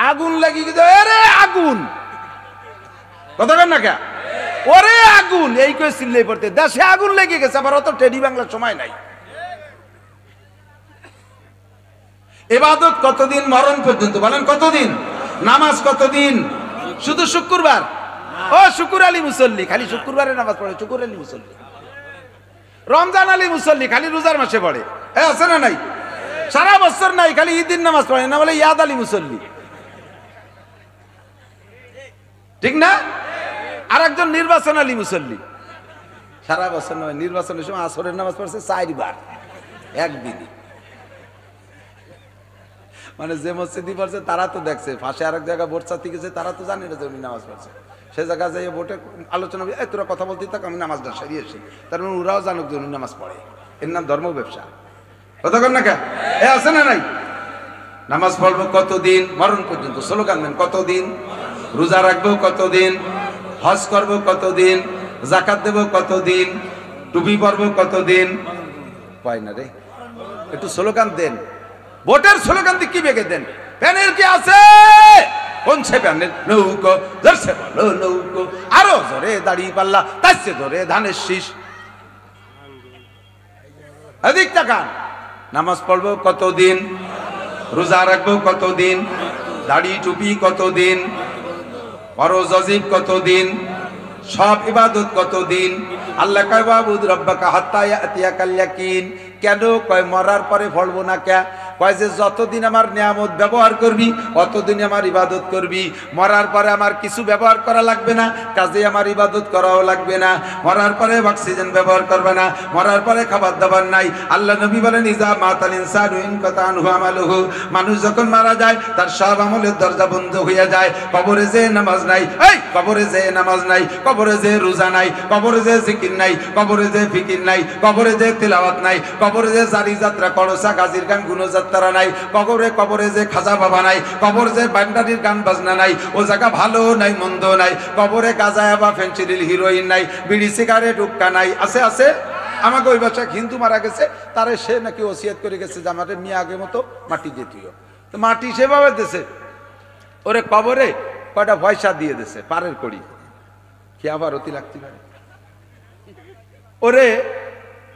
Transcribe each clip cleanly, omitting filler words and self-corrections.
আগুন লাগি গেছে, আরে আগুন কথা বলেন না কে, ওরে আগুন এই করে চিল্লাই পড়তে, দেশে আগুন লেগে গেছে, আবার অত টেডি বাংলার সময় নাই। ইবাদত কতদিন? মরণ পর্যন্ত। বলেন কতদিন? নামাজ কতদিন? শুধু শুক্রবার। ও শুকুর আলী মুসল্লি, খালি শুক্রবারে নামাজ পড়ে, শুকুর আলী মুসল্লি। রমজান আলী মুসল্লি, খালি রোজার মাসে পড়ে, আছে না নাই? সারা বছর নাই, খালি ঈদের নামাজ পড়ে না, বলে ইয়াদ আলী মুসল্লি, ঠিক না? আর একজন নির্বাচন আলী মুসল্লি, সারা বছর নয়, নির্বাচনের সময় আসরের নামাজ পড়ছে 4 বার একদিনই। মানে যে মসজিদই পড়ছে তারা তো দেখছে, ফাঁসে আরেক জায়গায় ভোট চাতে গেছে, তারা তো জানে না যে উনি নামাজ পড়ছে। সে জায়গায় যাই ভোটে আলোচনা, তোরা কথা বলতে থাক, আমি নামাজটা সারিয়ে আসি, তার মানে ওরাও জানুক যে উনি নামাজ পড়ে। এর নাম ধর্ম ব্যবসা। কথা কর না কে, আছে না নাই? নামাজ পড়বো কতদিন? মরণ পর্যন্ত। স্লোগান দেন কতদিন? রোজা রাখবো কতদিন? হজ করবো কতদিন? জাকাত দেবো কতদিন? টুপি পরবো কতদিন? পাই না রে, একটু স্লোগান দেন। ভোটের স্লোগান দিয়ে কি বেগে দেন? প্যানেল কি আছে? কোন সে প্যানেল? নৌকো ধরছে বলো নৌকো, আরো জোরে দাঁড়িয়ে পাল্লা, তাইছে ধরে ধানের শীষ। এদিক তাকান। নামাজ পড়বো কতদিন? রোজা রাখবো কতদিন? দাড়ি টুপি কতদিন? ফরজ ওয়াজিব কতদিন? সব ইবাদত কতদিন? আল্লাহ কয় বাবুদ রব্বাকা হাত্তা ইয়াতিয়াকাল ইয়াকিন। কেন কয় মরার পরে ফলবো না কে? কয় যে যতদিন আমার নিয়ামত ব্যবহার করবি অতদিন আমার ইবাদত করবি, মরার পরে আমার কিছু ব্যবহার করা লাগবে না, কাজে আমার ইবাদত করাও লাগবে না। মরার পরে অক্সিজেন ব্যবহার করবে না, মরার পরে খাবার দাবার নাই। আল্লাহ নবী বলেন ইজা মাতাল ইনসানু ইনকাতা আনহু আমালুহু, মানুষ যখন মারা যায় তার সব আমলের দরজা বন্ধ হয়ে যায়। কবরে যে নামাজ নাই, এই কবরে যে নামাজ নাই, কবরে যে রোজা নাই, কবরে যে জিকির নাই, কবরে যে ফিকির নাই, কবরে যে তিলাওয়াত নাই, কবরে যে জারি যাত্রা করসা গাজীর গান গুণযাত্রা নাই, কবরে যে খাজা বাবা নাই, কবর যে বান্ডারির গান বাজনা নাই, ও জায়গা ভালো নাই মন্দ নাই, কবরে গাঁজা বা ফেন্সিডিল হিরোইন নাই, বিড়ি সিগারেট হুক্কা নাই। আছে আছে। আমাকে ওই বাচ্চা হিন্দু মারা গেছে, তারে সে নাকি ওসিয়ত করে গেছে যে আমাদের মেয়ে আগে মতো মাটি দিয়ে তুইও, তো মাটি সেভাবে দেশে ওরে কবরে কয়টা পয়সা দিয়ে দেশে পারের করি, কি আবার অতি লাগতে পারে। ওরে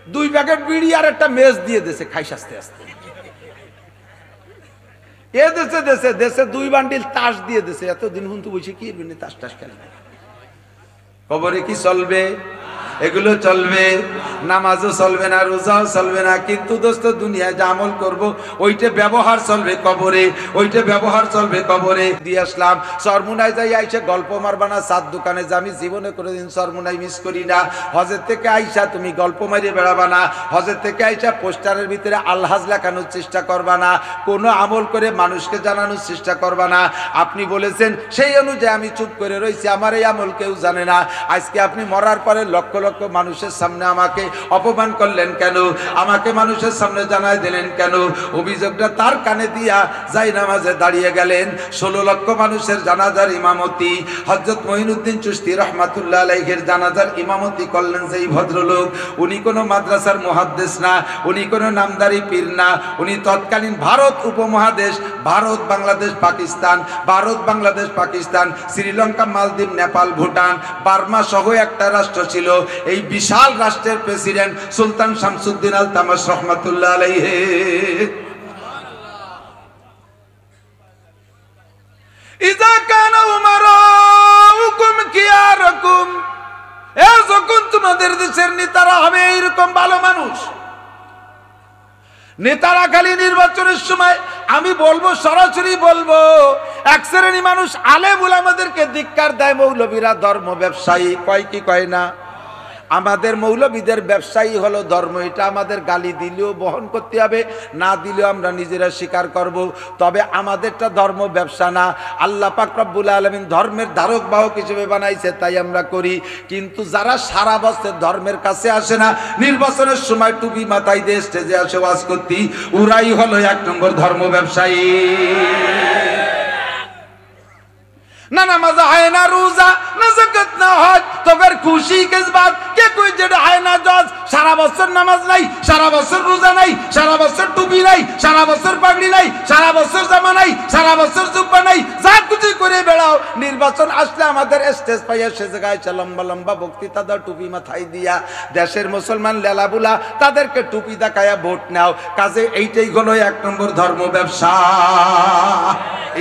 2 প্যাকেট বিড়ি আর একটা মেজ দিয়ে দেশে, খাইস আস্তে আস্তে। এ দেশে দেশে দেশে 2 বান্ডিল তাস দিয়ে দেশে, এতদিন হুন্তু বসে কি তাস টাস খেলবে। কবরে কি চলবে? এগুলো চলবে। নামাজও চলবে না, রোজাও চলবে না, কিন্তু দোস্ত দুনিয়ায় যা আমল করবো ওইটা ব্যবহার চলবে কবরে, ওইটা ব্যবহার চলবে কবরে। দিয়ে আসলাম সরমুনায় যাই আইসা গল্প মারবা না, চার দোকানে যে আমি জীবনে কোনোদিন সরমুনায় মিস করি না। হজের থেকে আইসা তুমি গল্প মারিয়ে বেড়াবা না, হজের থেকে আইসা পোস্টারের ভিতরে আলহাজ লেখানোর চেষ্টা করবা না, কোনো আমল করে মানুষকে জানানোর চেষ্টা করবা না। আপনি বলেছেন সেই অনুযায়ী আমি চুপ করে রয়েছি, আমার এই আমল কেউ জানে না। আজকে আপনি মরার পরে লক্ষ লক্ষ মানুষের সামনে আমাকে অপমান করলেন কেন? আমাকে মানুষের সামনে জানাই দিলেন কেন? অভিযোগটা তার কানে দিয়া যাই নামাজে দাঁড়িয়ে গেলেন। 16 লক্ষ মানুষের জানাজার ইমামতি হযরত মঈনুদ্দিন চিশতি রাহমাতুল্লাহ আলাইহির জানাজার ইমামতি করলেন যেই ভদ্রলোক, উনি কোনো মাদ্রাসার মুহাদ্দিস না, উনি কোনো নামদারি পীর না, উনি তৎকালীন ভারত উপমহাদেশ, ভারত বাংলাদেশ পাকিস্তান, ভারত বাংলাদেশ পাকিস্তান, শ্রীলঙ্কা মালদ্বীপ নেপাল ভুটান বার্মা সহ একটা রাষ্ট্র ছিল। এই বিশাল রাষ্ট্রের প্রেসিডেন্ট সুলতান শামসুদ্দিন আল তামাশ রহমাতুল্লাহ আলাইহি। ইজা কানা উমারাকুম কিয়ারাকুম, এ যখন তোমাদের দেশের নেতারা হবে এইরকম ভালো মানুষ, নেতারা খালি নির্বাচনের সময় আমি বলবো, সরাসরি বলবো, এক শ্রেণী মানুষ আলেম উলামাদেরকে ধিক্কার দেয়, মৌলবীরা ধর্ম ব্যবসায়ী, কয় কি কয় না? আমাদের মৌলবীদের ব্যবসায়ী হলো ধর্ম, এটা আমাদের গালি দিলেও বহন করতে হবে, না দিলেও আমরা নিজেরা স্বীকার করব। তবে আমাদেরটা ধর্ম ব্যবসা না, আল্লাহ পাক রব্বুল আলামিন ধর্মের ধারক বাহক হিসেবে বানাইছে, তাই আমরা করি। কিন্তু যারা সারা বছর ধর্মের কাছে আসে না, নির্বাচনের সময় টুপি মাথায় দিয়ে স্টেজে আসে ওয়াজ করতে, ওরাই হলো 1 নম্বর ধর্ম ব্যবসায়ী। ना नमाज है ना रोजा ना ज़कात ना हज तो फिर खुशी किस बात के कोई जेड़ा है ना जज सारा बছর নামাজ নাই সারা বছর রোজা নাই সারা বছর টুপি নাই সারা বছর পাগড়ি নাই সারা বছর জামা নাই সারা বছর জুব্বা নাই যা কিছু করে বেড়াও নির্বাচন আসলে আমাদের স্টেজ পাইয়া সে জায়গায় লম্বা লম্বা বক্তৃতা দাও টুপি মাথায় দিয়া দেশের মুসলমান লেলাবুলা তাদেরকে টুপি দেখায়া ভোট নাও কাজে এইটাই হলো এক নম্বর ধর্ম ব্যবসা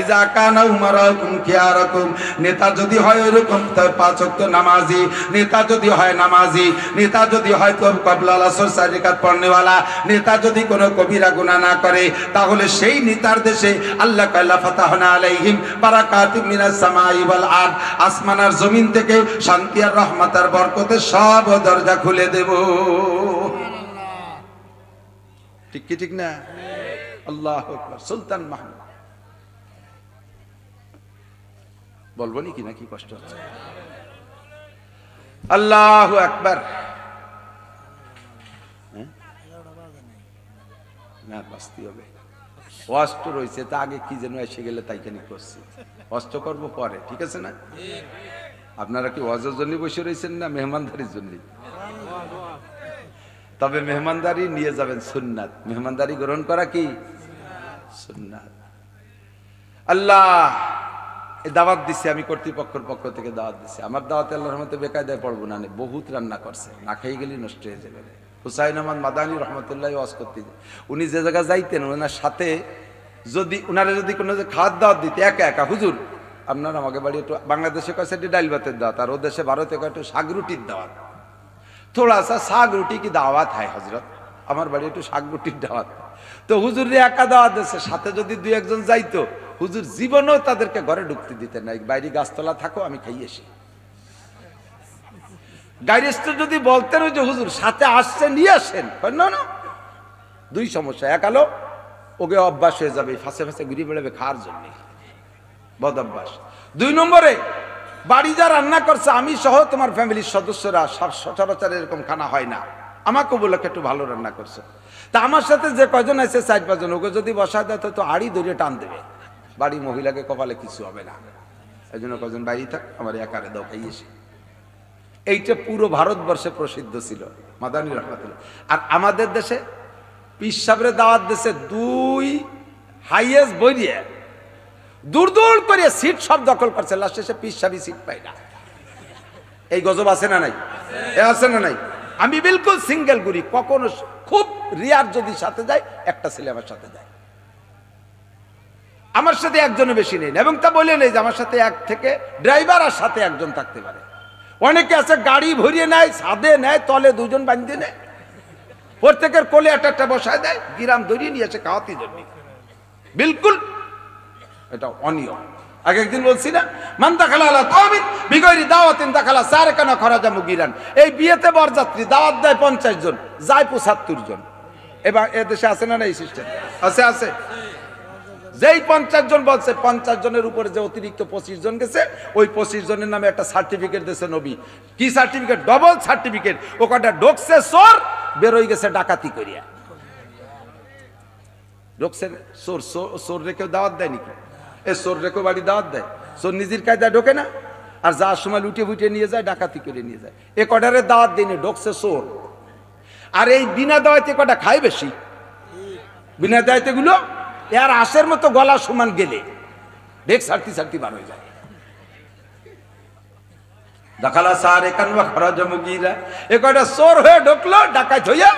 ইজা কানা উমারাকুম খিয়ারাকুম নেতা যদি হয় এরকম পাঁচ ওয়াক্ত নামাজি নেতা যদি হয় নামাজি নেতা যদি হয় তো কবলা আসর চার রাকাত পড়নেওয়ালা নেতা যদি কোনো কবিরা গুনাহ না করে তাহলে সেই নেতার দেশে আল্লাহ কাল্লা ফাতাহনা আলাইহিম বারাকাতুম মিনাস সামাই ওয়াল আরদ আসমান আর জমিন থেকে শান্তি আর রহমত আর বরকতে সব দরজা খুলে দেব সুবহানাল্লাহ ঠিক কি ঠিক না আল্লাহু আকবার সুলতান মাহমুদ বলবো নি কি নাকি কষ্ট হচ্ছে আল্লাহু আকবার না বাস্তি হবে কষ্ট রয়েছে তা আগে কি যেন এসে গেলে তাই কেন করছি কষ্ট করবো পরে ঠিক আছে না আপনারা কি ওয়াজের জন্য বসে রয়েছেন না মেহমানদারির জন্য তবে মেহমানদারি নিয়ে যাবেন সুন্নাত মেহমানদারি গ্রহণ করা কি সুন্নাত আল্লাহ দাওয়াত দিছি আমি কর্তৃপক্ষের পক্ষ থেকে দাওয়াত দিছি আমার দাওয়াতে আল্লাহর রহমতে বেকায়দায় পড়বো না বহুত রান্না করছে না খেয়ে গেলে নষ্ট হয়ে যাবে হুসাইন আহমদ মাদানী রহমতুল্লাহ ওয়াজ করতে উনি যে জায়গায় যাইতেন ওনার সাথে যদি ওনারা যদি কোনো খাওয়ার দাওয়াত দিতে একা একা হুজুর আপনার আমাকে বাড়ি একটু বাংলাদেশে কাছে ডাইল ভাতের দাওয়াত আর ও দেশে ভারতে একটু শাক রুটির দাওয়াত थोड़ा सा साग रोटी की दावत है हजरत আমার বাড়ি একটু শাক রুটির দাওয়াত তো হুজুর রে একা দাওয়াত দিয়েছে সাথে যদি দুই একজন যাইতো হুজুর জীবনেও তাদেরকে ঘরে ঢুকতে দিতেন না বাইরে গাছতলা থাকো আমি খাই আসি গাইরেস্ট যদি বলতেন ওই যে হুজুর সাথে আসছে নিয়ে আসেন না না দুই সমস্যা এক আলো ওকে অভ্যাস হয়ে যাবে ফাঁসে ফাঁসে ঘুরে বেড়াবে খাওয়ার জন্য বদ অভ্যাস দুই নম্বরে বাড়ি যা রান্না করছে আমি সহ তোমার ফ্যামিলির সদস্যরা সচরাচর এরকম খানা হয় না আমাকে বলে একটু ভালো রান্না করছে তা আমার সাথে যে কয়জন আছে 4-5 জন ওকে যদি বসায় দেয় তো আড়ি ধরে টান দেবে বাড়ি মহিলাকে কপালে কিছু হবে না এই জন্য কয়জন বাইরে থাক আমার একারে দাও খাইয়েছি এইটা পুরো ভারতবর্ষে প্রসিদ্ধ ছিল মাদানী রহমাতুল্লাহ আর আমাদের দেশে পীর সাহেবের দাওয়াত দেশে 2 হাইয়েস্ট বইরিয়ে দূর দূর করে সিট সব দখল করছে লাস্টে সে পীর সাহেব সিট পাই না এই গজব আছে না নাই আছে না নাই আমি বিলকুল সিঙ্গেল ঘুরি কখনো খুব রিয়ার যদি সাথে যায় একটা ছেলে আমার সাথে যায় আমার সাথে একজনের বেশি নেই এবং তা বলে নেই যে আমার সাথে এক থেকে ড্রাইভার আর সাথে একজন থাকতে পারে অনেকে আছে গাড়ি ভরিয়ে নেয় ছাদে নেয় তলে দুজন বাঁধিয়ে নেয় প্রত্যেকের কোলে একটা বসায় দেয় গ্রাম ধরিয়ে নিয়ে এসে খাওয়াতে জন্য বিলকুল এটা অনিয়ম আগে একদিন বলছি না মান দাখালা আলা তাওবিন বিগয়রি দাওয়াতিন দাখালা সারকানা খরাজা মুগিরান এই বিয়েতে বরযাত্রী দাওয়াত দেয় 50 জন যায় 75 জন এবার এ দেশে আছে না এই সিস্টেম আছে আছে যেই 50 জন বলছে 50 জনের উপরে যে অতিরিক্ত 25 জন গেছে ওই 25 জনের নামে একটা সার্টিফিকেট দিয়েছে নবী কি সার্টিফিকেট ডবল সার্টিফিকেট ওটা ঢোকছে চোর বের হয়ে গেছে ডাকাতি করিয়া ঢোকছে চোর চোর রেখে দাওয়াত দেয় নাকি এ চোর রেখে বাড়ি দাওয়াত দেয় চোর নিজের কায়দায় ঢোকে না আর যার সময় লুটে ফুটে নিয়ে যায় ডাকাতি করে নিয়ে যায় এ কটারে দাওয়াত দিনে ঢোকছে চোর আর এই বিনা দাওয়াতে কটা খায় বেশি বিনা দাওয়াতে গুলো এর আশের মতো গলা সমান গেলে ঢেক সারতি সারতি বার হয়ে যায় দাখালা সারে কানওয়া খরাজা মুগিরা এ কটা চোর হয়ে ঢোকলো ডাকাত হইয়া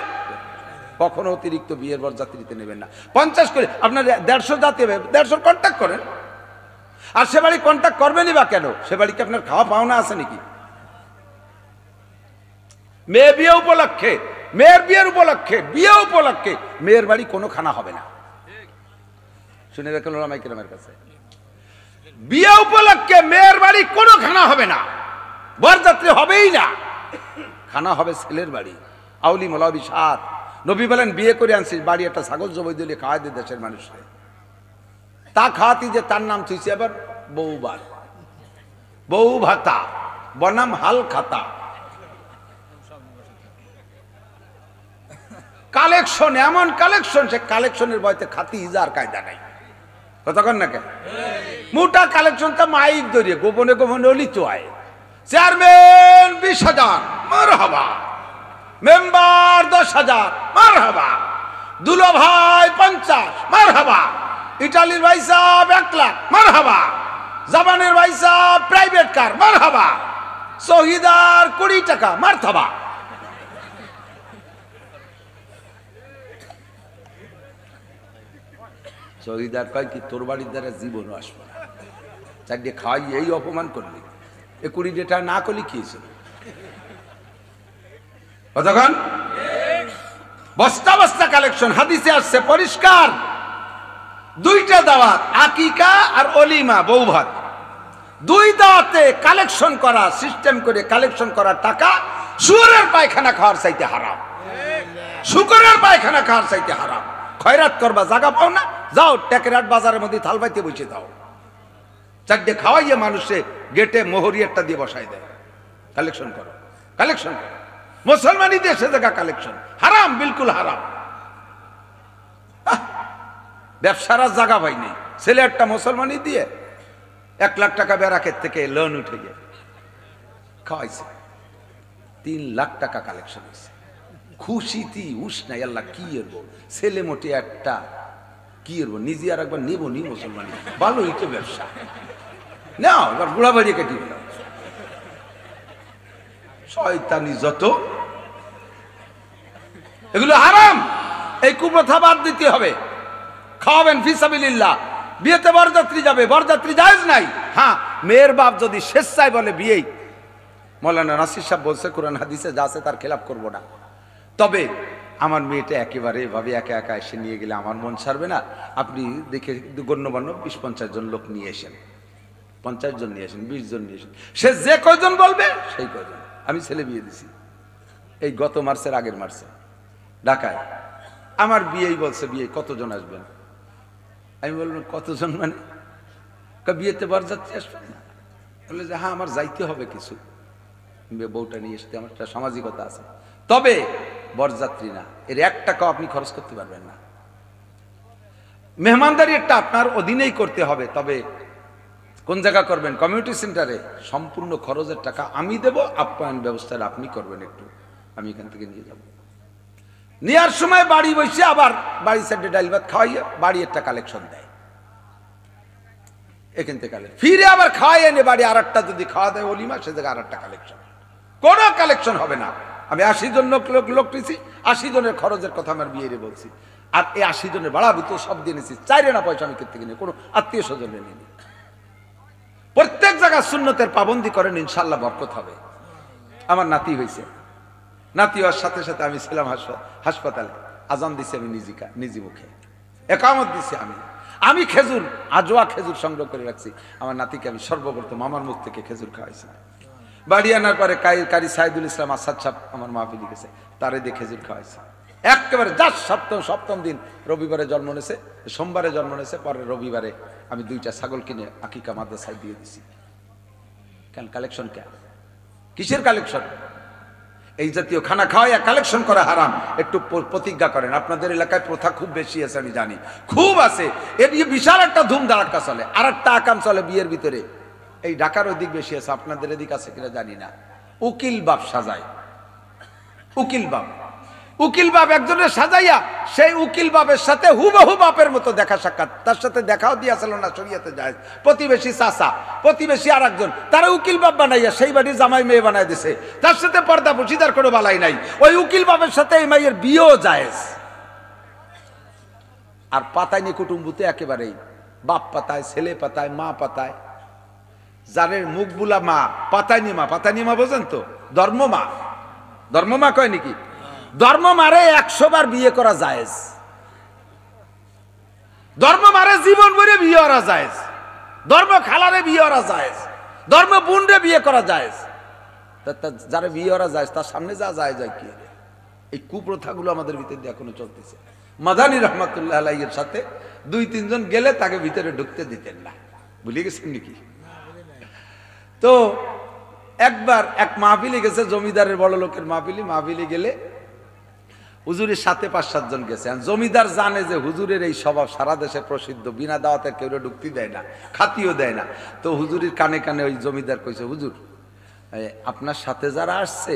কখনো অতিরিক্ত বিয়ের বরযাত্রীতে নেবেন না 50 করে আপনার 150 যাতে 150 কন্ট্যাক্ট করেন আর সে বাড়ি কন্ট্যাক্ট করবেনই বা কেন সে বাড়িতে আপনার খাওয়া পাওনা আছে নাকি মেয়ে বিয়ে উপলক্ষে মেয়ের বিয়ের উপলক্ষে বিয়ে উপলক্ষে মেয়ের বাড়ি কোনো খানা হবে না শুনে রাখেন ওলামায়ে কেরামের কাছে বিয়ে উপলক্ষে মেয়ের বাড়ি কোনো খানা হবে না বরযাত্রী হবেই না খানা হবে ছেলের বাড়ি আউলি মোলাবি সাত নবী বলেন বিয়ে করে আনছিস বাড়ি একটা ছাগল জবাই দিলে খাওয়াই দে দেশের মানুষকে তা খাওয়াতি যে তার নাম থুইছে আবার বউবার বউ ভাতা বনাম হাল খাতা কালেকশন এমন কালেকশন সে কালেকশনের বয়তে খাতি ইজার কায়দা নাই কতক্ষণ না কেন মোটা কালেকশনটা মাইক ধরিয়ে গোপনে গোপনে অলিত হয়। চেয়ারম্যান 20,000 মারহাবা, মেম্বার 10,000 মারহাবা, দুলো ভাই 50 মারহাবা, ইটালির ভাই সাহেব 1 লাখ মারহাবা, জাপানের ভাই সাহেব প্রাইভেট কার মারহাবা, শহীদার 20 টাকা মারহাবা। শহীদার কয় কি তোর বাড়ির দ্বারা জীবনও আসবে না, চারটে খাওয়াই এই অপমান করলি, 20 টাকা না করলি কি হয়েছিল? কতক্ষণ বস্তা বস্তা কালেকশন। হাদিসে আসছে পরিষ্কার, 2টা দাওয়াত, আকিকা আর অলিমা, বউ ভাত, 2 দাওয়াতে কালেকশন করা, সিস্টেম করে কালেকশন করা টাকা শুয়োরের পায়খানা খাওয়ার চাইতে হারাম, শুকরের পায়খানা খাওয়ার চাইতে হারাম। খয়রাত করবা জায়গা পাও না, যাও টেকেরাট বাজারের মধ্যে থাল পাইতে বসে দাও, চারটে খাওয়াইয়ে মানুষে গেটে মোহরি একটা দিয়ে বসাই দেয়। কালেকশন করো, কালেকশন করো। মুসলমানি দেশে জায়গা কালেকশন হারাম, বিলকুল হারাম। ব্যবসার জায়গা পাই নেই, ছেলে একটা মুসলমানি দিয়ে 1 লাখ টাকা বেরাকের থেকে লোন উঠে গিয়ে খাওয়াইছে, 3 লাখ টাকা কালেকশন হয়েছে। খুশিতে উস নাই, আল্লাহ কি এরবো, ছেলে মোটে একটা কি এরবো, নিজে আর একবার নেবো নি মুসলমানি, ভালোই তো ব্যবসা নাও, এবার বুড়া বাড়িয়ে কেটে দিলাম। শয়তানি যত, এগুলো হারাম, এই কুপ্রথা বাদ দিতে হবে। খাওয়াবেন ফিসাবিলিল্লাহ, বিয়েতে বরযাত্রী যাবে, বরযাত্রী জায়েজ নাই। হ্যাঁ, মেয়ের বাপ যদি স্বেচ্ছায় বলে বিয়েই, মৌলানা নাসির সাহেব বলছে কোরআন হাদিসে যা আছে তার খেলাপ করবো না, তবে আমার মেয়েটা একেবারে এভাবে একা একা এসে নিয়ে গেলে আমার মন ছাড়বে না, আপনি দেখে গণ্যমান্য 20-50 জন লোক নিয়ে এসেন, 50 জন নিয়ে আসেন, 20 জন নিয়ে আসেন, সে যে কয়জন বলবে সেই কয়জন। আমি ছেলে বিয়ে দিছি এই গত মার্চের আগের মার্চে ঢাকায়, আমার বিয়েই বলছে বিয়ে কতজন আসবেন, আমি বললাম কতজন মানে, বিয়েতে বরযাত্রী আসবেন না? বললে যে হ্যাঁ আমার যাইতে হবে কিছু, বউটা নিয়ে এসতে আমার একটা সামাজিকতা আছে, তবে বরযাত্রী না, এর 1 টাকাও আপনি খরচ করতে পারবেন না, মেহমানদারি একটা আপনার অধীনেই করতে হবে, তবে কোন জায়গা করবেন, কমিউনিটি সেন্টারে, সম্পূর্ণ খরচের টাকা আমি দেব, আপ্যায়ন ব্যবস্থাটা আপনি করবেন, একটু আমি এখান থেকে নিয়ে যাব। নেওয়ার সময় বাড়ি বসে আবার বাড়ি সাইডে ডাল ভাত খাওয়াইয়ে বাড়ি একটা কালেকশন দেয়, এখান থেকে ফিরে আবার খাওয়াই এনে বাড়ি আর একটা যদি খাওয়া দেয় অলিমা, সে জায়গায় আর একটা কালেকশন, কোনো কালেকশন হবে না। আমি 80 জন লোক নিয়েছি, 80 জনের খরচের কথা আমার বিয়ে বলছি, আর এই 80 জনের ভাড়া ভিতর সব দিয়ে নিয়েছি, 4 আনা পয়সা আমি থেকে নিয়ে কোনো আত্মীয় স্বজনের নিয়ে, প্রত্যেক জায়গায় সুন্নতের পাবন্দি করেন, ইনশাল্লাহ বরকত হবে। আমার নাতি হয়েছে, নাতি হওয়ার সাথে সাথে আমি ছিলাম হাসপাতালে, আজান দিছি আমি নিজি মুখে, একামত দিছি আমি খেজুর, আজোয়া খেজুর সংগ্রহ করে রাখছি, আমার নাতিকে আমি সর্বপ্রথম আমার মুখ থেকে খেজুর খাওয়াইছি। বাড়ি আনার পরে কারি সাইদুল ইসলাম আসাদ সাহেব আমার মাহফিলে গেছে, তারে দিয়ে খেজুর খাওয়াইছে একেবারে, জাস্ট সপ্তম দিন রবিবারে জন্ম নিয়েছে, সোমবারে জন্ম নিয়েছে, পরে রবিবারে আমি 2টা ছাগল কিনে আকিকা মাদ্রাসায় দিয়ে দিছি। কেন কালেকশন, কেন কিসের কালেকশন? এই জাতীয় খানা খাওয়াইয়া কালেকশন করা হারাম। একটু প্রতিজ্ঞা করেন, আপনাদের এলাকায় প্রথা খুব বেশি আছে আমি জানি, খুব আছে, এর বিশাল একটা ধুম ধারাক্কা চলে, আর একটা আকাম চলে বিয়ের ভিতরে, এই ঢাকার ওদিক বেশি আছে, আপনাদের এদিক আছে কিনা জানি না। উকিল বাপ সাজায়, উকিল বাপ একজনের সাজাইয়া সেই উকিল বাপের সাথে হুবহু বাপের মতো দেখা সাক্ষাৎ, তার সাথে দেখাও দিয়েছিল না শরীয়তে জায়েজ, প্রতিবেশী চাচা, প্রতিবেশী আর একজন, তারা উকিল বাপ বানাইয়া সেই বাড়ির জামাই মেয়ে বানাই দিছে, তার সাথে পর্দা বসিদার কোনো বালাই নাই, ওই উকিল বাপের সাথে এই মাইয়ের বিয়েও জায়েজ। আর পাতায়নি কুটুম্বুতে একেবারেই বাপ পাতায়, ছেলে পাতায়, মা পাতায়, যাদের মুখ বুলা মা, পাতায়নি মা বোঝেন তো, ধর্মমা কয় নাকি, ধর্ম মারে 100 বার বিয়ে করা জায়েজ, ধর্ম মারে জীবন ভরে বিয়ে করা জায়েজ, ধর্ম খালারে বিয়ে করা জায়েজ, ধর্ম বোনরে বিয়ে করা জায়েজ, যারা বিয়ে করা জায়েজ তার সামনে যা যায় কি, এই কুপ্রথাগুলো আমাদের ভিতরে এখনো চলতেছে। মাদানী রহমাতুল্লাহ আলাইহির সাথে 2-3 জন গেলে তাকে ভিতরে ঢুকতে দিতেন না, ভুলে গেছেন নাকি? তো একবার এক মাহফিলে গেছে, জমিদারের বড় লোকের মাহফিলে গেলে হুজুরের সাথে 5-7 জন গেছে। জমিদার জানে যে হুজুরের এই স্বভাব সারা দেশে প্রসিদ্ধ, বিনা দাওয়াতে কেউ ঢুকতে দেয় না, খাতিও দেয় না। তো হুজুরের কানে কানে ওই জমিদার কইছে, হুজুর আপনার সাথে যারা আসছে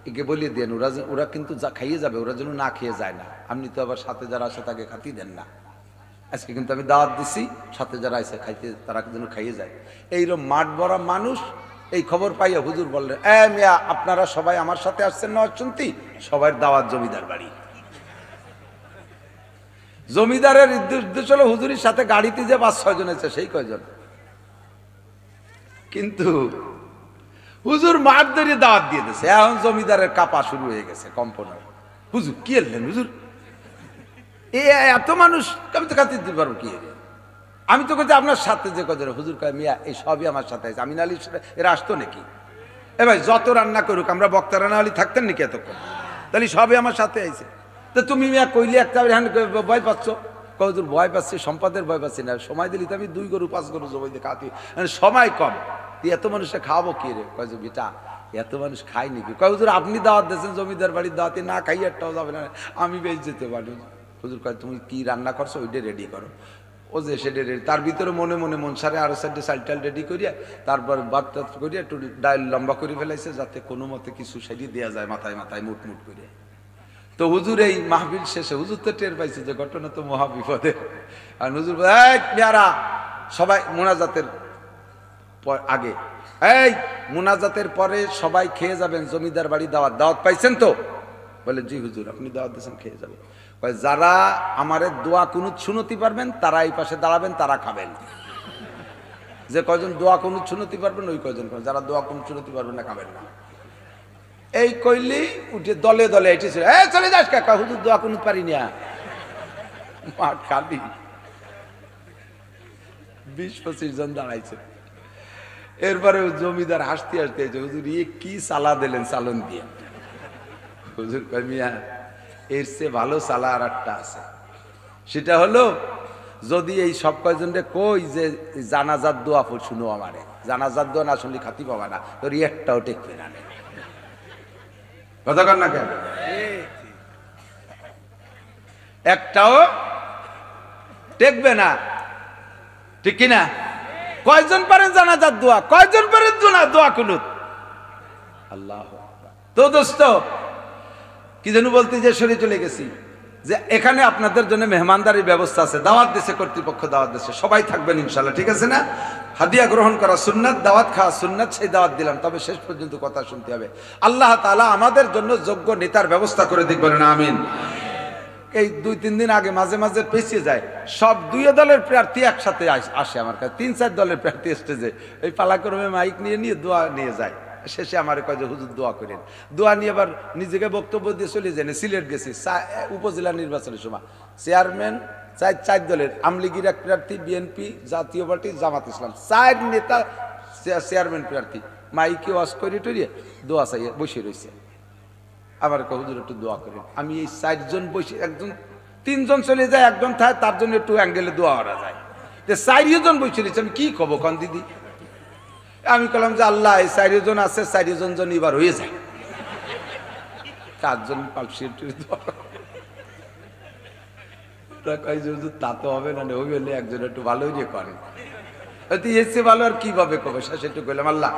একে বলিয়ে দেন, ওরা কিন্তু খাইয়ে যাবে, ওরা যেন না খেয়ে যায় না। আপনি তো আবার সাথে যারা আসে তাকে খাতি দেন না। আজকে কিন্তু আমি দাওয়াত দিছি, সাথে যারা আসে খাইতে তারা যেন খাইয়ে যায়। এইরকম মাঠ ভরা মানুষ এই খবর পাইয়া হুজুর বললেন, মিয়া আপনারা সবাই আমার সাথে আসছেন না শুনতি? সবাই দাওয়াত জমিদার বাড়ি। জমিদারের উদ্দেশ্য হলো হুজুরের সাথে গাড়িতে যে 5-6 জন আছে সেই কয়জন। কিন্তু হুজুর মাঠ ধরে দাওয়াত দিয়ে দিয়েছে। এখন জমিদারের কাপা শুরু হয়ে গেছে, কম্পন। হুজুর কি এলেন হুজুর, এত মানুষ আমি তো খাতে দিতে পারবো কি? আমি তো বলছি আপনার সাথে যে কজন। হুজুর কয়, মিয়া এই সবই আমার সাথে আছে, আমি নালি এরা আসতো নাকি? ভাই যত রান্না করুক, আমরা বক্তা রান্না হলে থাকতেন নাকি এতক্ষণ? তাহলে সবই আমার সাথে আইছে। তো তুমি মিয়া কইলে একটা ভয় পাচ্ছ? হুজুর ভয় পাচ্ছি, সম্পাদের ভয় পাচ্ছি না। সময় দিলি তো আমি 2 গরু 5 গরু জবাই দিয়ে খাওয়াতে, সময় কম, তুই এত মানুষে খাওয়াবো কি রে? কয় যে বেটা এত মানুষ খাই নাকি? কয় হুজুর আপনি দাওয়াত দিয়েছেন, জমিদার বাড়ির দাওয়াতে না খাই একটাও যাবে না, আমি বেশ যেতে পারি। হুজুর কয় তুমি কি রান্না করছো ওইটা রেডি করো। ও যে সেটা রেডি, তার ভিতরে মনে মনে মন সারে আরো সাইডে চাল রেডি করিয়া তারপর ভাত টাত করিয়া একটু ডাইল লম্বা করে ফেলাইছে, যাতে কোনো মতে কিছু সাইডে দেওয়া যায় মাথায় মাথায় মুট মুট করে। তো হুজুর এই মাহফিল শেষে হুজুর তো টের পাইছে যে ঘটনা তো মহা বিপদে। আর হুজুর পেয়ারা সবাই মোনাজাতের আগে, এই মোনাজাতের পরে সবাই খেয়ে যাবেন, জমিদার বাড়ি দাওয়াত। দাওয়াত পাইছেন তো? বলে জি হুজুর, আপনি দাওয়াত দিয়েছেন, খেয়ে যাবেন। যারা আমাদের দোয়া কুনুত শুনতে পারবেন তারা এই পাশে দাঁড়াবেন, তারা খাবেন। যে কয়জন দোয়া কুনুত শুনতে পারবেন ওই কয়জন খাবেন, যারা দোয়া কুনুত শুনতে পারবেন না খাবেন না। এই কইলি উঠে দলে দলে এসেছে, চলে যাস কাকা, হুজুর দোয়া কুনুত পারি না। মাঠ খালি, 20-25 জন দাঁড়াইছে। এরপরে জমিদার হাসতে হাসতে হুজুর কি চালা দিলেন চালন দিয়ে। হুজুর কয়, মিয়া এর চেয়ে ভালো চালা আর একটা আছে। সেটা হলো যদি এই সব কয়জনকে কই যে জানাজার দোয়া শুনো, আমারে জানাজার দোয়া না শুনলে খাতি পাবা না, তোর একটাও টেকবে না। কথা কর না কেন? একটাও টেকবে না, ঠিক কিনা? কয়জন পারেন জানাজার দোয়া, কয়জন পারেন দোয়া কুনুত? আল্লাহ। তো দোস্ত কি যেন বলতে যে সরে চলে গেছি, যে এখানে আপনাদের জন্য মেহমানদারির ব্যবস্থা আছে, দাওয়াত দিয়েছে কর্তৃপক্ষ, দাওয়াত দিয়েছে, সবাই থাকবেন ইনশাল্লাহ, ঠিক আছে না? হাদিয়া গ্রহণ করা সুন্নাত, দাওয়াত খাওয়া সুন্নাত, সেই দাওয়াত দিলাম, তবে শেষ পর্যন্ত কথা শুনতে হবে। আল্লাহ তাআলা আমাদের জন্য যোগ্য নেতার ব্যবস্থা করে দিক, বলেন আমিন। এই 2-3 দিন আগে মাঝে মাঝে পেছিয়ে যায়, সব 2 দলের প্রার্থী একসাথে আসে আমার কাছে, 3-4 দলের প্রার্থী স্টেজে এই পালাক্রমে মাইক নিয়ে দোয়া নিয়ে যায়। শেষে আমার কয় যে হুজুর দোয়া করেন, দোয়া নিয়ে আবার নিজেকে বক্তব্য দিয়ে চলে যায়। সিলেট গেছি উপজেলা নির্বাচনের সময়, চেয়ারম্যান 4 দলের, আমলিগির এক প্রার্থী, বিএনপি, জাতীয় পার্টি, জামাত ইসলাম, 4 নেতা চেয়ারম্যান প্রার্থী, মাইকে ওয়াজ করে টরিয়ে দোয়া চাইয়ে বসে রয়েছে। আবার হুজুর একটু দোয়া করেন। আমি এই 4 জন বসে, 3 জন চলে যায়, একজন থাকে, তার জন্য একটু অ্যাঙ্গেলে দোয়া করা যায়। 4 জন বসে রয়েছে, আমি কি কব কন দিদি? আমি বললাম যে আল্লাহ এই 4 জন আছে, 4 জন এবার হয়ে যায়, 4 জন পালসি তা তো হবে না, হলে একজন একটু ভালো ইয়ে করে, এসে ভালো আর কিভাবে কবে? শেষে একটু কইলাম আল্লাহ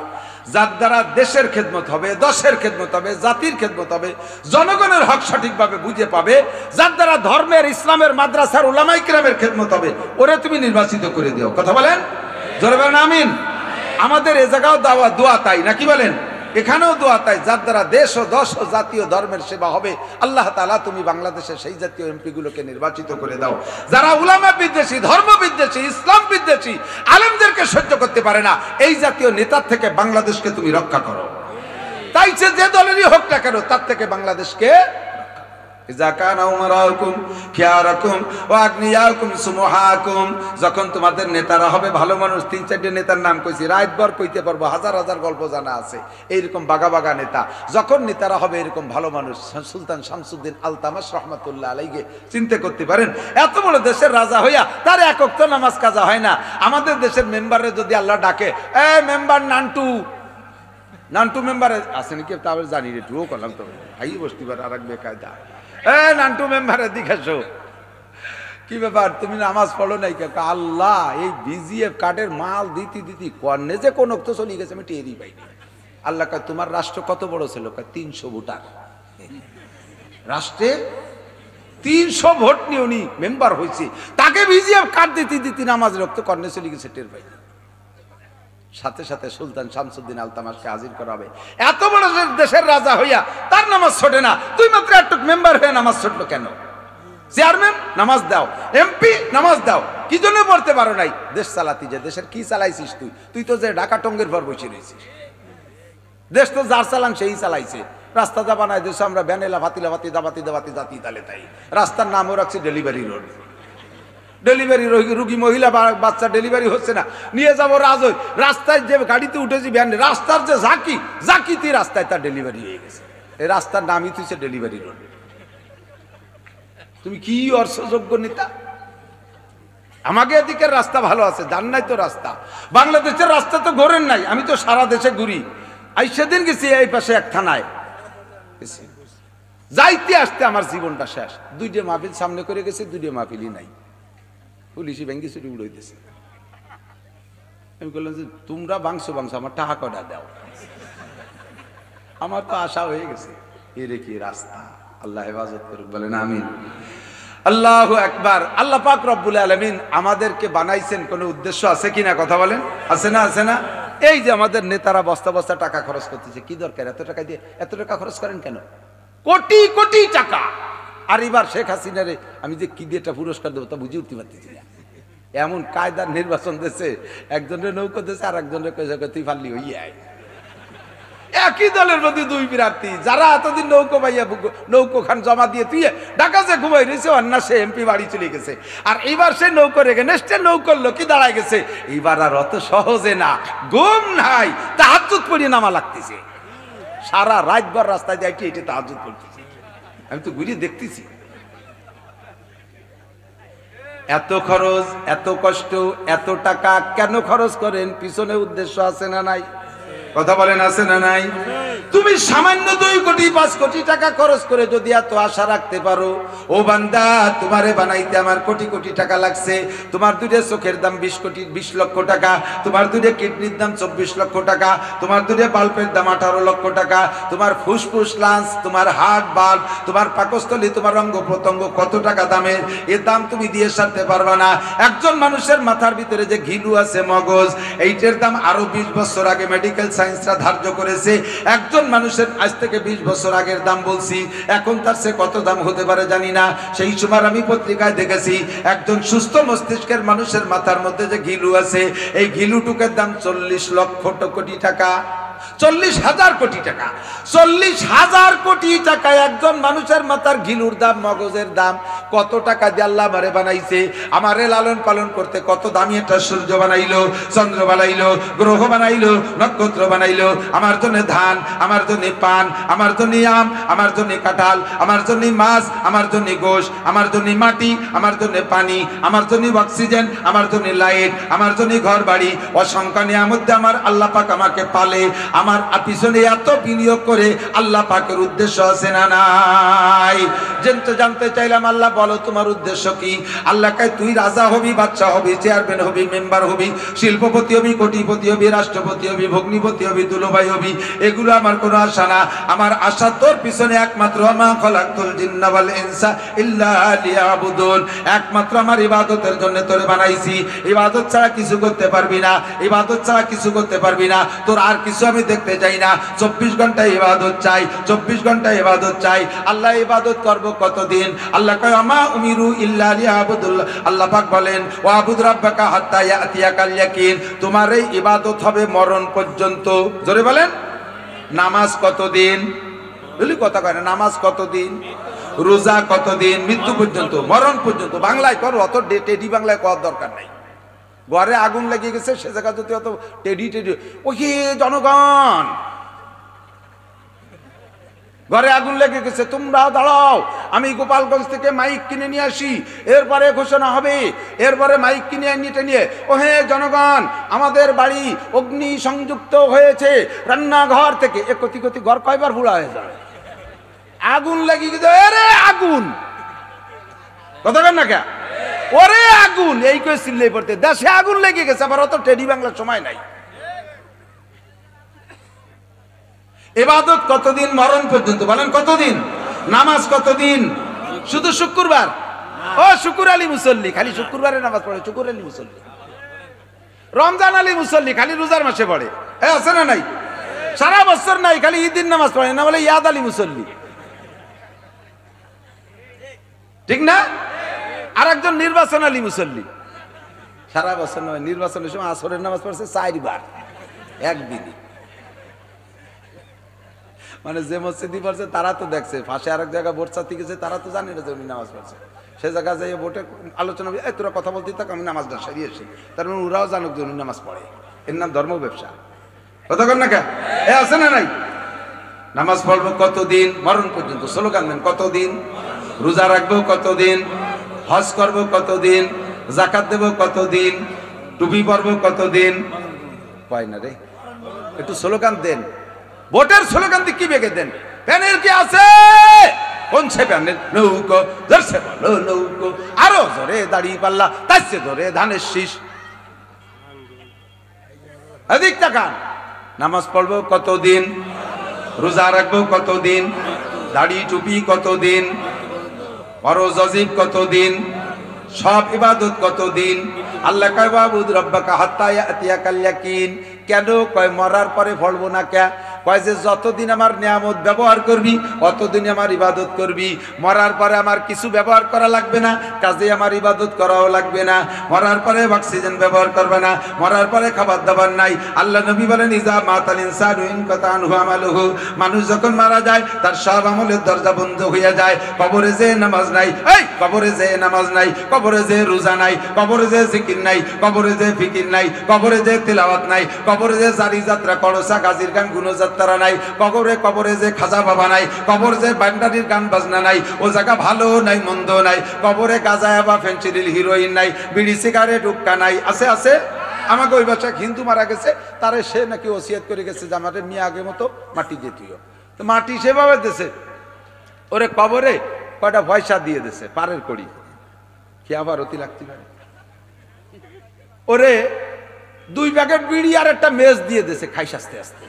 যার দ্বারা দেশের খেদমত হবে, দশের খেদমত হবে, জাতির খেদমত হবে, জনগণের হক সঠিকভাবে বুঝে পাবে, যার দ্বারা ধর্মের, ইসলামের, মাদ্রাসার, উলামায়ে কিরামের খেদমত হবে, ওরে তুমি নির্বাচিত করে দিও। কথা বলেন, জোরে বলেন আমিন। আমাদের এ জায়গাও দোয়া তাই নাকি বলেন? এখানেও দোয়া তাই, যার দ্বারা দেশ ও দশ ও জাতীয় ধর্মের সেবা হবে। আল্লাহ তাআলা তুমি বাংলাদেশের সেই জাতীয় এমপি গুলোকে নির্বাচিত করে দাও যারা উলামা বিদ্বেষী, ধর্ম বিদ্বেষী, ইসলাম বিদ্বেষী, আলেমদেরকে সহ্য করতে পারে না। এই জাতীয় নেতার থেকে বাংলাদেশকে তুমি রক্ষা করো। তাই যে দলেরই হোক না কেন, তার থেকে বাংলাদেশকে যখন তোমাদের নেতারা হবে ভালো মানুষ, 3-4 নেতার নাম কইছি, রাতভর কইতে পারবো, হাজার হাজার গল্প জানা আছে এইরকম বাগা বাগা নেতা। যখন নেতারা হবে এরকম ভালো মানুষ, সুলতান শামসুদ্দিন আলতামাশ রহমাতুল্লাহ আলাইহি চিন্তা করতে পারেন, এত বড় দেশের রাজা হইয়া তার এক ওয়াক্ত নামাজ কাজা হয় না। আমাদের দেশের মেম্বারে যদি আল্লাহ ডাকে, মেম্বার নান্টু মেম্বারে আছে নাকি তা জানি রে, টুও করলাম তো ভাই বসতে পারে আর এক বেকায়দা। নান্টু মেম্বারের দিকে আসো, কি ব্যাপার তুমি নামাজ পড়ো নাই? আল্লাহ, এই বিজিএফ কার্ডের মাল দিতি দিতি কর্নে যে কোন তো চলে গেছে, আমি টেরই পাইনি। আল্লাহ কয় তোমার রাষ্ট্র কত বড় ছিল? 300 ভোটার। রাষ্ট্রে 300 ভোট নিয়ে উনি মেম্বার হয়েছে, তাকে বিজিএফ কার্ড দিতি দিতি নামাজের রক্ত কর্নে চলে গেছে, টের পাইনি। সাথে সাথে সুলতান শামসুদ্দিন আলতামাশকে হাজির করা হবে। এত বড় দেশের রাজা হইয়া তার নামাজ ছোটে না, তুই মাত্র একটু মেম্বার হয়ে নামাজ ছুটলো কেন? চেয়ারম্যান নামাজ দাও, এমপি নামাজ দাও, কি জন্য পড়তে পারো নাই? দেশ চালাতি যে, দেশের কি চালাইছিস তুই? তুই তো যে ঢাকা টঙ্গের পর বসে রয়েছিস। দেশ তো যার চালান সেই চালাইছে। রাস্তা যা বানায় দেশ আমরা ভ্যানেলা ফাতিলা ফাতি দাবাতি দাবাতি জাতি তালে তাই। রাস্তার নামও রাখছি ডেলিভারি রোড। ডেলিভারি রুগী মহিলা বাচ্চা ডেলিভারি হচ্ছে না, নিয়ে যাবো রাজই। রাস্তায় যে গাড়িতে উঠেছি ভ্যান, রাস্তার যে জাকিতি রাস্তায় তার ডেলিভারি হয়ে গেছে। এই রাস্তার নামই তুইছে ডেলিভারি রোড। তুমি কি অর্থযোগ্য নেতা? আমাকে এদিকের রাস্তা ভালো আছে, জান নাই তো রাস্তা। বাংলাদেশের রাস্তা তো ঘোরেন নাই, আমি তো সারা দেশে ঘুরি। আই সেদিন গেছি এই পাশে এক থানায়, যাইতে আসতে আমার জীবনটা শেষ। 2টে মাহফিল সামনে করে গেছে, 2টে মাহফিলই নাই। পুলিশি ব্যাংকে ছুটি উড়াইতেছে। আমি বললাম যে তোমরা বাংশো আমার টাকা কটা দাও। আমার তো আশা হয়ে গেছে, এরে কি রাস্তা। আল্লাহ হেফাজত করুক, বলেন আমিন। আল্লাহু আকবার। আল্লাহ পাক রব্বুল আলামিন আমাদেরকে বানাইছেন কোন উদ্দেশ্য আছে কিনা? কথা বলেন, আছে না? আছে না? এই যে আমাদের নেতারা বস্তা বস্তা টাকা খরচ করতেছে, কি দরকার এত টাকা দিয়ে? এত টাকা খরচ করেন কেন? কোটি কোটি টাকা। আর এবার শেখ হাসিনারে আমি যে কি দিয়ে একটা পুরস্কার দেবো তা বুঝে উঠতে পারতেছি না। এমন কায়দার নির্বাচন দিচ্ছে, একজনের নৌকো দিচ্ছে আর একজনের তুই ফাল্লি হইয়া। একই দলের মধ্যে 2 প্রার্থী, যারা এতদিন নৌকো পাইয়া নৌকো খান জমা দিয়ে তুই ঢাকা যে ঘুমাই রয়েছে, অন্য সে এমপি বাড়ি চলে গেছে। আর এইবার সে নৌকো রেখে নেক্সটে নৌকোর লোকই দাঁড়ায় গেছে। এইবার আর অত সহজে না, ঘুম নাই, তাহাজ্জুদ পড়িয়ে নামা লাগতেছে। সারা রাতভর রাস্তায় যাই এটি তাহাজ্জুদ পড়তেছে। আমি তো ঘুরিয়ে দেখতেছি। এত খরচ, এত কষ্ট, এত টাকা কেন খরচ করেন? পিছনে উদ্দেশ্য আছে না নাই? কথা বলেন, আছে না নাই? তুমি সামান্য 2 কোটি 5 কোটি টাকা খরচ করে যদি এত আশা রাখতে পারো, ও বান্দা তোমারে বানাইতে আমার কোটি কোটি টাকা লাগছে। তোমার 2টে চোখের দাম 20 লক্ষ টাকা, তোমার 2টে কিডনির দাম 24 লক্ষ টাকা, তোমার 2টে বাল্বের দাম 18 লক্ষ টাকা, তোমার ফুসফুস লাঞ্চ, তোমার হার্ট বাল্ব, তোমার পাকস্থলী, তোমার অঙ্গ প্রত্যঙ্গ কত টাকা দামের, এর দাম তুমি দিয়ে সারতে পারবা না। একজন মানুষের মাথার ভিতরে যে ঘিলু আছে মগজ, এইটার দাম আরো 20 বছর আগে মেডিকেল সায়েন্সরা ধার্য করেছে। একজন মানুষের আজ থেকে 20 বছর আগের দাম বলছি, এখন তার সে কত দাম হতে পারে জানি না। সেই সময় আমি পত্রিকায় দেখেছি একজন সুস্থ মস্তিষ্কের মানুষের মাথার মধ্যে যে ঘিলু আছে, এই ঘিলুটুকের দাম 40 লক্ষ কোটি টাকা। 40,000 কোটি টাকা। 40,000 কোটি টাকা একজন মানুষের মাথার ঘিলুর দাম, মগজের দাম। কত টাকা দিয়ে আল্লাহ আমারে বানাইছে, আমারে লালন পালন করতে কত দামি একটা সূর্য বানাইলো, চন্দ্র বানাইলো, গ্রহ বানাইলো, নক্ষত্র বানাইলো। আমার জন্য ধান, আমার জন্য পান, আমার জন্য আম, আমার জন্য কাঁঠাল, আমার জন্য মাছ, আমার জন্য গোশ, আমার জন্য মাটি, আমার জন্য পানি, আমার জন্য অক্সিজেন, আমার জন্য লাইট, আমার জন্য ঘর বাড়ি। অসংখ্য নিয়ামত দিয়ে আমার আল্লাহ পাক আমাকে পালে। আমার পিছনে এত বিনিয়োগ করে আল্লাহ পাকের উদ্দেশ্য আছে না নাই? জানতে চাইলাম আল্লাহ বলো তোমার উদ্দেশ্য কি? আল্লাহ কয় তুই রাজা হবি, বাদশা হবি, চেয়ারম্যান হবি, মেম্বার হবি, শিল্পপতি হবি, কোটিপতি হবি, রাষ্ট্রপতি হবি, ভগ্নিপতি হবি, দুলোভাই হবি, এগুলো আমার কোনো আশা না। আমার আশা তোর পিছনে একমাত্র মা খলাকতুল জিন্না ওয়াল ইনসা ইল্লা লিয়াবুদুন, একমাত্র আমার ইবাদতের জন্য তোরে বানাইছি। ইবাদত ছাড়া কিছু করতে পারবি না, ইবাদত ছাড়া কিছু করতে পারবি না। তোর আর কিছু আমি দেখতে চাই না। 24 ঘন্টা ইবাদত চাই, 24 ঘন্টা ইবাদত চাই। আল্লাহ ইবাদত করব কতদিন? আল্লাহ কয় আমা উমিরু ইল্লা লিয়াবুদুল্লাহ। আল্লাহ পাক বলেন ওয়াবুদ রাব্বাকা হাত্তা ইয়াতিয়াকাল ইয়াকিন, তোমার এই ইবাদত হবে মরণ পর্যন্ত। জোরে বলেন, নামাজ কতদিন? বলি কথা কয় না, নামাজ কতদিন? রোজা কতদিন? মৃত্যু পর্যন্ত, মরণ পর্যন্ত। বাংলায় করো, অত টেডি বাংলায় করার দরকার নাই। ঘরে আগুন লেগে গেছে, সে জায়গা যদি অত টেডি ওই জনগণ, ঘরে আগুন লেগে গেছে, তোমরা দাঁড়াও, আমি গোপালগঞ্জ থেকে মাইক কিনে নিয়ে আসি, এরপরে ঘোষণা হবে, এরপরে মাইক কিনে নিয়ে ও হে জনগণ, আমাদের বাড়ি অগ্নি সংযুক্ত হয়েছে রান্নাঘর থেকে। এ কতি ঘর কয়বার ভুলা হয়ে যায়? আগুন লাগি গেছে, আরে আগুন কথা কেন না কে, ওরে আগুন এই করে চিল্লাই পড়তে, দেশে আগুন লেগে গেছে, আবার অত টেডি বাংলার সময় নাই। ইবাদত কতদিন? মরণ পর্যন্ত। বলেন কতদিন? নামাজ কতদিন? শুধু শুক্রবার। ও শুকুর আলী মুসল্লি, খালি শুক্রবারে নামাজ পড়ে, শুকুর আলী মুসল্লি। রমজান আলী মুসল্লি, খালি রোজার মাসে পড়ে, আছে না নাই? সারা বছর নাই, খালি ঈদের নামাজ পড়ে না, বলে ইয়াদ আলী মুসল্লি, ঠিক না? আর একজন নির্বাচন আলী মুসল্লি, সারা বছর নয়, নির্বাচনের সময় আসরের নামাজ পড়ছে 4 বার একদিনই। মানে যে মসজিদই পড়ছে তারা তো দেখছে, ফাঁসে আরেক জায়গায় ভোট চাতে গেছে, তারা তো জানে না যে উনি নামাজ পড়ছে। সে জায়গায় যাই ভোটে আলোচনা, তোরা কথা বলতে থাক, আমি নামাজটা সারিয়ে আসি, তার মানে ওরাও জানুক যে উনি নামাজ পড়ে। এর নাম ধর্ম ব্যবসা। কথা কর না কে, আছে না নাই? নামাজ পড়বো কতদিন? মরণ পর্যন্ত। স্লোগান দেন কতদিন? রোজা রাখবো কতদিন? হজ করবো কতদিন? জাকাত দেবো কতদিন? টুপি পরবো কতদিন? পাই না রে, একটু স্লোগান দেন। ভোটের স্লোগান দিয়ে কি বেগে দেন? প্যানেল কি আছে? কোন সে প্যানেল? নৌকো ধরছে বলো নৌকো, আরো জোরে দাঁড়িয়ে পাল্লা, তাইছে ধরে ধানের শীষ। এদিক তাকান। নামাজ পড়বো কতদিন? রোজা রাখবো কতদিন? দাড়ি টুপি কতদিন? ফরজ ওয়াজিব কতদিন? সব ইবাদত কতদিন? আল্লাহ কয় বাবুদ রব্বাকা হাত্তা ইয়াতিয়াকাল ইয়াকিন। কেন কয় মরার পরে ফলবো না কে? কয় যে যতদিন আমার নিয়ামত ব্যবহার করবি অতদিন আমার ইবাদত করবি, মরার পরে আমার কিছু ব্যবহার করা লাগবে না, কাজে আমার ইবাদত করাও লাগবে না। মরার পরে অক্সিজেন ব্যবহার করবে না, মরার পরে খাবার দাবার নাই। আল্লাহ নবী বলেন ইজা মাতাল ইনসানু ইনকাতা আনহু আমালুহু, মানুষ যখন মারা যায় তার সব আমলের দরজা বন্ধ হয়ে যায়। কবরে যে নামাজ নাই, এই কবরে যে নামাজ নাই, কবরে যে রোজা নাই, কবরে যে জিকির নাই, কবরে যে ফিকির নাই, কবরে যে তিলাওয়াত নাই, কবরে যে জারি যাত্রা করসা গাজীর গান গুণযাত্রা নাই, কবরে যে খাজা বাবা নাই, কবর যে বান্ডারির গান বাজনা নাই, ও জায়গা ভালো নাই মন্দ নাই, কবরে গাঁজা বা ফেন্সিডিল হিরোইন নাই, বিড়ি সিগারেট হুক্কা নাই। আছে আছে। আমাকে ওই বাচ্চা হিন্দু মারা গেছে, তারে সে নাকি ওসিয়ত করে গেছে যে আমাদের মেয়ে আগে মতো মাটি দিয়ে তুইও, তো মাটি সেভাবে দেশে ওরে কবরে কয়টা পয়সা দিয়ে দেশে পারের করি, কি আবার অতি লাগতে পারে। ওরে 2 প্যাকেট বিড়ি আর একটা মেজ দিয়ে দেশে, খাইস আস্তে আস্তে।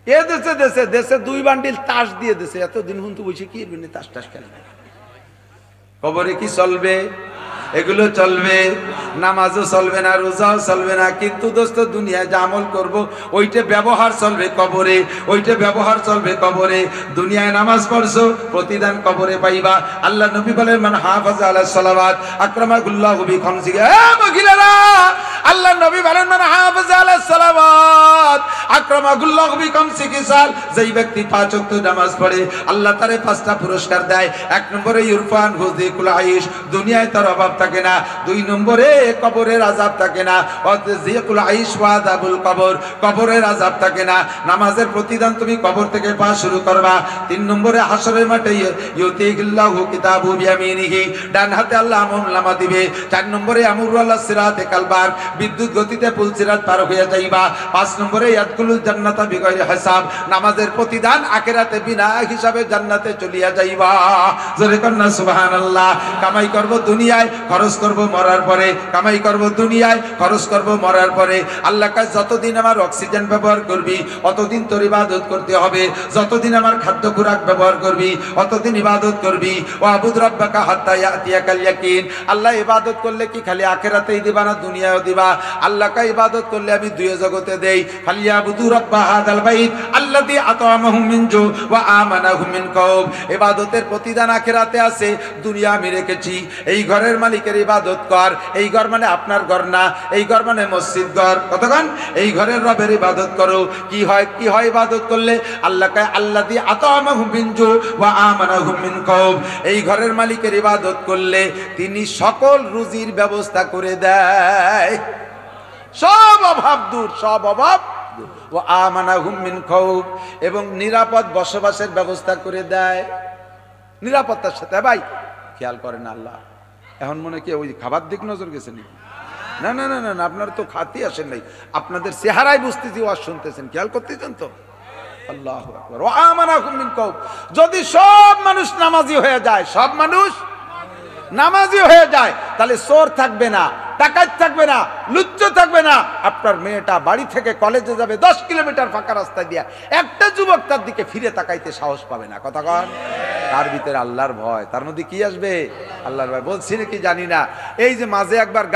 এ দেশে দেশে দেশে 2 বান্ডিল তাস দিয়ে দেশে, এতদিন হুন্তু বসে কি তাস টাস খেলবে। কবরে কি চলবে? এগুলো চলবে। নামাজও চলবে না, রোজাও চলবে না, কিন্তু দোস্ত দুনিয়ায় যা আমল করবো ওইটা ব্যবহার চলবে কবরে, ওইটা ব্যবহার চলবে কবরে। দুনিয়ায় নামাজ পড়ছো, প্রতিদান কবরে পাইবা। আল্লাহ নবী বলেন মান হাফাজা আলাস সালাওয়াত আকরামাহুল্লাহু বিখামসি। মহিলারা, আল্লাহ নবী বলেন মান হাফাজা আলাস সালাওয়াত আকরামাহুল্লাহু বিখামসি খিসাল, যেই ব্যক্তি 5 ওয়াক্ত নামাজ পড়ে আল্লাহ তারে 5টা পুরস্কার দেয়। 1 নম্বরে ইরফান হুযিকুল আইশ, দুনিয়ায় তার অভাব থাকে না। 2 নম্বরে কবরের আযাব থাকে না, ওয়াযিকুল আইশ ওয়া আযাবুল কবর, কবরের আযাব থাকে না। নামাজের প্রতিদান তুমি কবর থেকে পাওয়া শুরু করবা। 3 নম্বরে হাসরের মাঠে ইউতিহিল্লাহু কিতাবু বিয়ামিনিহি, ডান হাতে আল্লাহ আমলনামা দিবে। 4 নম্বরে আমরু আলাস সিরাতে কালবার, বিদ্যুৎ গতিতে পুল সিরাত পার হয়ে যাইবা। 5 নম্বরে ইয়াদখুলুল জান্নাতা বিগাইরি হিসাব, নামাজের প্রতিদান আখিরাতে বিনা হিসাবে জান্নাতে চলিয়া যাইবা। জোরে কন্না সুবহানাল্লাহ। কামাই করব দুনিয়ায়, খরচ করব মরার পরে, কামাই করব দুনিয়ায়, খরচ করব মরার পরে। আল্লাহ কাছে যতদিন আমার অক্সিজেন ব্যবহার করবি অতদিন তোর ইবাদত করতে হবে, যতদিন আমার খাদ্য খোরাক ব্যবহার করবি অতদিন ইবাদত করবি। ওয়া আবুদ রাব্বাকা হাত্তা ইয়াতিয়াকাল ইয়াকিন। আল্লাহ ইবাদত করলে কি খালি আখিরাতেই দিবা না দুনিয়ায়ও দিবা? আল্লাহ কা ইবাদত করলে আমি 2 জগতে দেই। ফালিয়াবুদু রাব্বা হাযাল বাইত আল্লাযী আতা'আমাহুম মিন জু ওয়া আমানাহুম মিন কাউব। ইবাদতের প্রতিদান আখিরাতে আছে, দুনিয়া আমি রেখেছি। এই ঘরের মালিকের ইবাদত কর। এই ঘর মানে আপনার ঘর না, এই ঘর মানে মসজিদ ঘর। কতক্ষণ এই ঘরের রবের ইবাদত করো। কি হয় কি হয় ইবাদত করলে? আল্লাহ কয় আল্লাযী আতা'আমাহুম মিন জু ওয়া আমানাহুম মিন কাউব। এই ঘরের মালিকের ইবাদত করলে তিনি সকল রুজির ব্যবস্থা করে দেয়, সব অভাব দূর, সব অভাব দূর। ওয়া আমানাহুম মিন কাউব, এবং নিরাপদ বসবাসের ব্যবস্থা করে দেয়। নিরাপত্তার সাথে ভাই খেয়াল করেন আল্লাহ। এখন মনে কি ওই খাবার দিক নজর গেছে নাকি? না না না না, আপনারা তো খাতি আসেন নাই, আপনাদের চেহারায় বুঝতেছি ওয়াজ শুনতেছেন, খেয়াল করতেছেন তো। আল্লাহু আকবার। ওয়া আমানাকুম মিন কওম, যদি সব মানুষ নামাজি হয়ে যায়, সব মানুষ নামাজি হয়ে যায়, তাহলে চোর থাকবে না, ডাকাত থাকবে না, লুচ্চা থাকবে না। আপনার মেয়েটা বাড়ি থেকে কলেজে যাবে 10 কিলোমিটার ফাঁকা রাস্তা দিয়া, একটা যুবক তার দিকে ফিরে তাকাইতে সাহস পাবে না। কথা কন, তার ভিতরে আল্লাহর ভয়। তার মধ্যে কি আসবে? আল্লাহর ভয়। বলছি নাকি জানি না, এই যে মাঝে একবার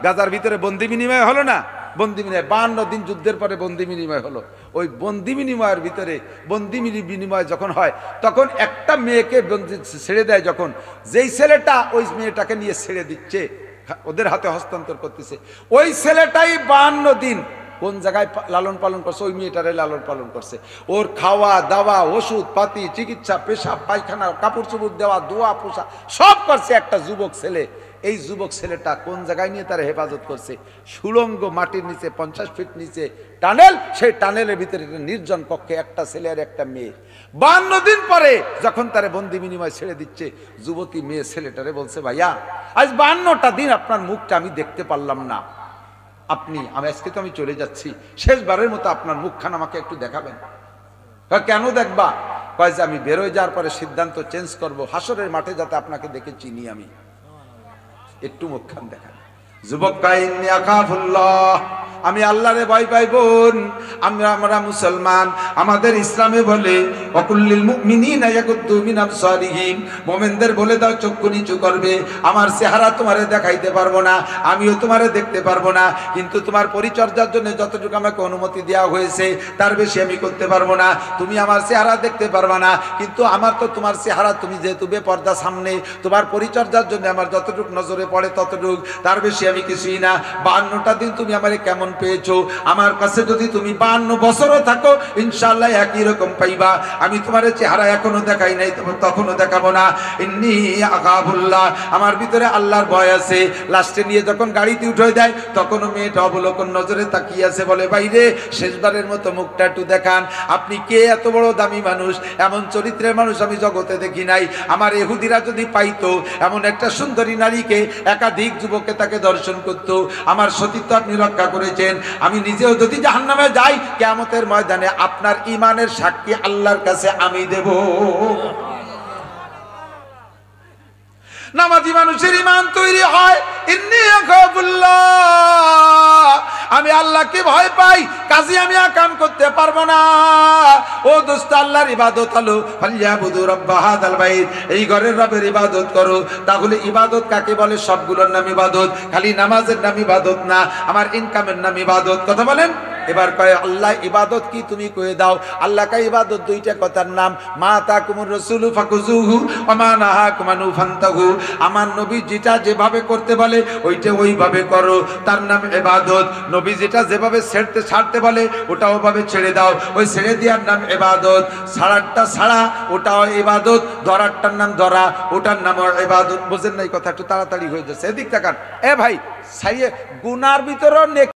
গাজার ভিতরে বন্দি বিনিময় হলো না, বন্দি বিনিময় 52 দিন যুদ্ধের পরে বন্দি বিনিময় হলো। ওই বন্দি বিনিময়ের ভিতরে বন্দি বিনিময় যখন হয়, তখন একটা মেয়েকে ছেড়ে দেয়, যখন যেই ছেলেটা ওই মেয়েটাকে নিয়ে ছেড়ে দিচ্ছে, ওদের হাতে হস্তান্তর করতেছে, ওই ছেলেটাই 52 দিন কোন জায়গায় লালন পালন করছে, ওই মেয়েটারে লালন পালন করছে। ওর খাওয়া দাওয়া, ওষুধ পাতি, চিকিৎসা, পেশাব পায়খানা, কাপড় চোপড় দেওয়া, দোয়া পোষা সব করছে একটা যুবক ছেলে। এই যুবক ছেলেটা কোন জায়গায় নিয়ে তার হেফাজত করছে? সুড়ঙ্গ মাটির নিচে 50 ফিট নিচে টানেল, সেই টানেলের ভিতরে নির্জন কক্ষে একটা ছেলে আর একটা মেয়ে। 52 দিন পরে যখন তারে বন্দি বিনিময় ছেড়ে দিচ্ছে, যুবতী মেয়ে ছেলেটারে বলছে, ভাইয়া আজ 52টা দিন আপনার মুখটা আমি দেখতে পারলাম না, আমি আজকে তো আমি চলে যাচ্ছি, শেষবারের মতো আপনার মুখখান আমাকে একটু দেখাবেন। কেন দেখবা? কয় যে আমি বেরোয় যাওয়ার পরে সিদ্ধান্ত চেঞ্জ করব, হাসরের মাঠে যাতে আপনাকে দেখে চিনি, আমি একটু মুখখান দেখান। যুবক কয়, ইন্নী আখাফুল্লাহ, আমি আল্লাহরে ভয় পাই বোন। আমরা মুসলমান, আমাদের ইসলামে বলে ওয়াকুল্লিল মুমিনিনা ইয়াগুদ্দু মিন আবসারিহিম, মুমিনদের বলে দাও চক্ষু নিচু করবে। আমার চেহারা তোমারে দেখাইতে পারবো না, আমিও তোমারে দেখতে পারবো না, কিন্তু তোমার পরিচর্যার জন্য যতটুকু আমাকে অনুমতি দেওয়া হয়েছে তার বেশি আমি করতে পারবো না। তুমি আমার চেহারা দেখতে পারবা না, কিন্তু আমার তো তোমার চেহারা, তুমি যেহেতু বেপর্দা সামনে, তোমার পরিচর্যার জন্য আমার যতটুকু নজরে পড়ে ততটুক, তার বেশি আমি কিছুই না। 52টা দিন তুমি আমারে কেমন পেয়েছো? আমার কাছে যদি তুমি 52 বছরও থাকো, ইনশাআল্লাহ একই রকম পাইবা। আমি তোমার চেহারা এখনো দেখাই নাই, তখনও দেখাবো না। ইন্নী আখাফুল্লাহ, আমার ভিতরে আল্লাহর ভয় আছে। লাস্টে নিয়ে যখন গাড়িতে উঠে দেয়, তখনও মেয়েটা অবলোকন নজরে তাকিয়ে আছে, বলে, বাইরে শেষবারের মতো মুখটা একটু দেখান। আপনি কে? এত বড় দামি মানুষ, এমন চরিত্রের মানুষ আমি জগতে দেখি নাই। আমার ইহুদিরা যদি পাইতো এমন একটা সুন্দরী নারীকে, একাধিক যুবককে তাকে দর্শন করতো। আমার সতীত্ব আপনি রক্ষা করেছেন। আমি নিজেও যদি জাহান্নামে যাই, কিয়ামতের ময়দানে আপনার ঈমানের সাক্ষী আল্লাহর কাছে আমি দেব। নামাজি মানুষের ঈমান তৈরি হয় ইন্নী আখাফুল্লাহ, আমি আল্লাহকে ভয় পাই, কাজে আমি আকাম করতে পারবো না। ও দোস্ত, আল্লাহর ইবাদত হলো ফালইয়াবুদু রাব্ব হাযাল বাইত, এই ঘরের রবের ইবাদত করো। তাহলে ইবাদত কাকে বলে? সবগুলোর নাম ইবাদত, খালি নামাজের নাম ইবাদত না, আমার ইনকামের নাম ইবাদত। কথা বলেন। এবার কয় আল্লাহ ইবাদত কি তুমি কয়ে দাও। আল্লাহ কা ইবাদত দুইটা কথার নাম, মা তাকুমুর রাসূলু ফাকুযুহু ওয়া মা নাহাকুম আনহু ফান্তাহু। আমার নবী যেটা যেভাবে করতে বলে ওইটা ওইভাবে করো, তার নাম ইবাদত। নবী যেটা যেভাবে ছাড়তে বলে ওটা ওভাবে ছেড়ে দাও, ওই ছেড়ে দেওয়ার নাম ইবাদত। ছাড়ারটা ছাড়া, ওটাও ইবাদত। ধরারটার নাম ধরা, ওটার নাম ইবাদত। বুঝেন না এই কথা? একটু তাড়াতাড়ি হয়ে যাচ্ছে, এদিক তাকান। এ ভাই, গুনার ভিতরেও